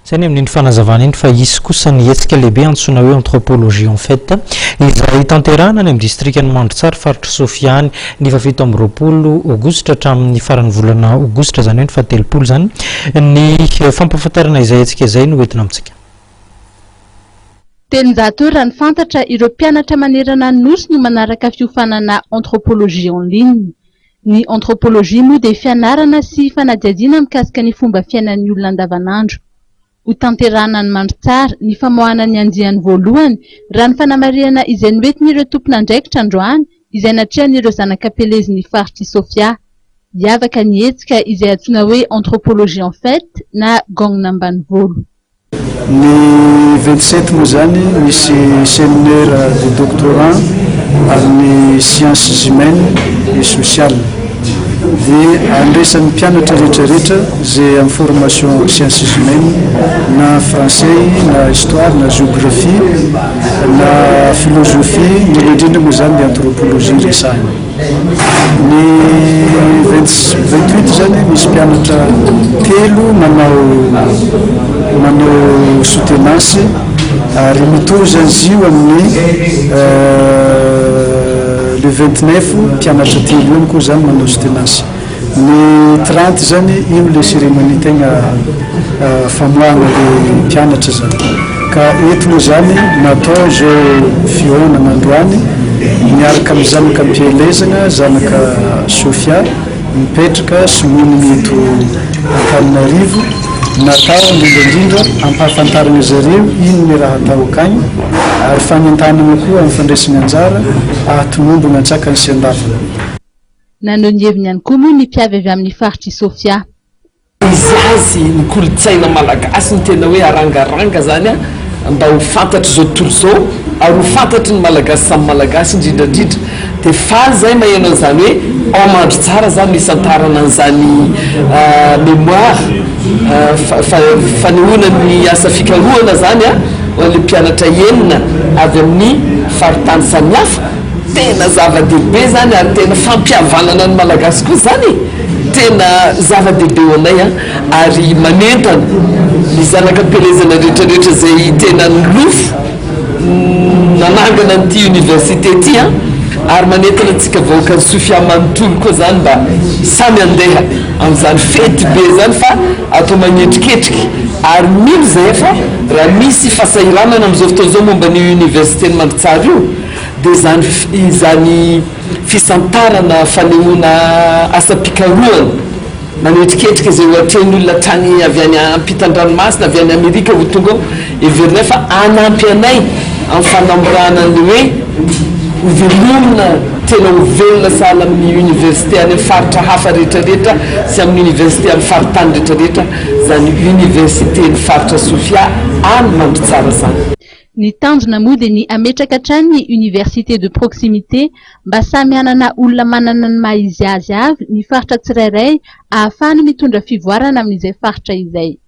Zany amin'ny fanazavana iny fa isy kosa ny hetsika lehibe antsoina hoe anthropologie en fait izay tanterahana any amin'ny distriktan'ny Mandritsara faritra Sofia any ny fafito amby roapolo aogositra hatramin'ny faran'ny volana aogositra zany hoe ny fahatelopolo zany ny fampahafantarana izay hetsika izay no entina amintsika. Telonjato raha ny fantatra ireo mpianatra manerana ny nosy no manaraka fiofanana anthropologie en ligne. Ny anthropologie moa dia fianarana sy fanadihadiana mikasika ny fomba fiainan'ny olona andavanandro. Ho tanterahana ny Mandritsara ny famoahana ny andiany voalohany raha ny fanamariana izay noentin'ireo tompon'andraikitra androany izay natrehan'ireo zanak'Apelezy faritra Sofia. Hiavaka ny hetsika izay antsoina hoe anthropologie en fait na gagnona ambanivolo. Ny 27 moa zany misy séminaire de doctorat amin'ny sciences humaines et sociales. Dia andresan'ny mpianatra rehetrarehetra zay amin'ny formation sciences humaines na français na histoire na géographie na philosophie ny indrindra moa zany ny anthropologie resahana. Ny 28 zany misy mpianatra telo manao soutenance ary mitovy zany zio amin'ny le 29 mpianatra telo io koa zany manao soutenance. Ny 30 zany ino le cérémonie tegna famoahana le mpianatra zany. Ka eto moa zany natao zao fihaonana androany miaraka amin'ny zanaka mpielezana zanaka Sofia mipetraka Somonina eto Antananarivo natao indrindra ampahafantarana zareo ino ny raha atao akagny ary fanentanana koa amin'ny fandraisana anjara ahatomombona antsakany sy andafana. Naneho ny heviny ihany koa moa ny mpiavy avy amin'ny faritra Sofia. Izazy ny kolotsaina malagasy ny tena hoe arangaranga zany mba ho fantatra zao tontolo zao ary ho fantatry ny malagasy samy malagasy indrindrandrindra dia faly zay maheno an'izany hoe ao Mandritsara zany misy antarana an'izany mémoire fanehoana ny asa fikarohana zany ho an'ilay mpianatra enina avy amin'ny faritany samihafa. Tena zava-dehibe zany ary tena fampihavanana ny malagasy koa zany tena zava-dehibe ho anay ary manentana ny zanak'Apelezana rehetrarehetra zay tena nilofo nanangana n'ity université ty ary manentana antsika vahoaka ny Sofia manontolo koa zany mba samy andeha amin'izany fety be zany fa atao magnetriketriky ary mino zay fa raha misy fahasahiranana amin'izao fotoana zao momba ny université ny Mandritsara io dia zany fisantarana fanehoana asa-pikarohana manetriketrika izay ohatren'ny olona trany avy any ampitan-dranomasina avy any Amerika ho tonga everina fa anampy anay amin'ny fanamborana ny hoe hovelomina tena hovelona sahala amin'ny université any faritra hafa rehetrarehetra sy amin'ny université amin'ny faritany rehetrarehetra zany université ny faritra Sofia any Mandritsara zany. Ny tanjona moa dia ny ametraka hatrany ny université de proximité mba samy hanana olona manana ny maha izy azy avy ny faritra tsirairay ahafahany mitondra fivoarana amin'izay faritra izay.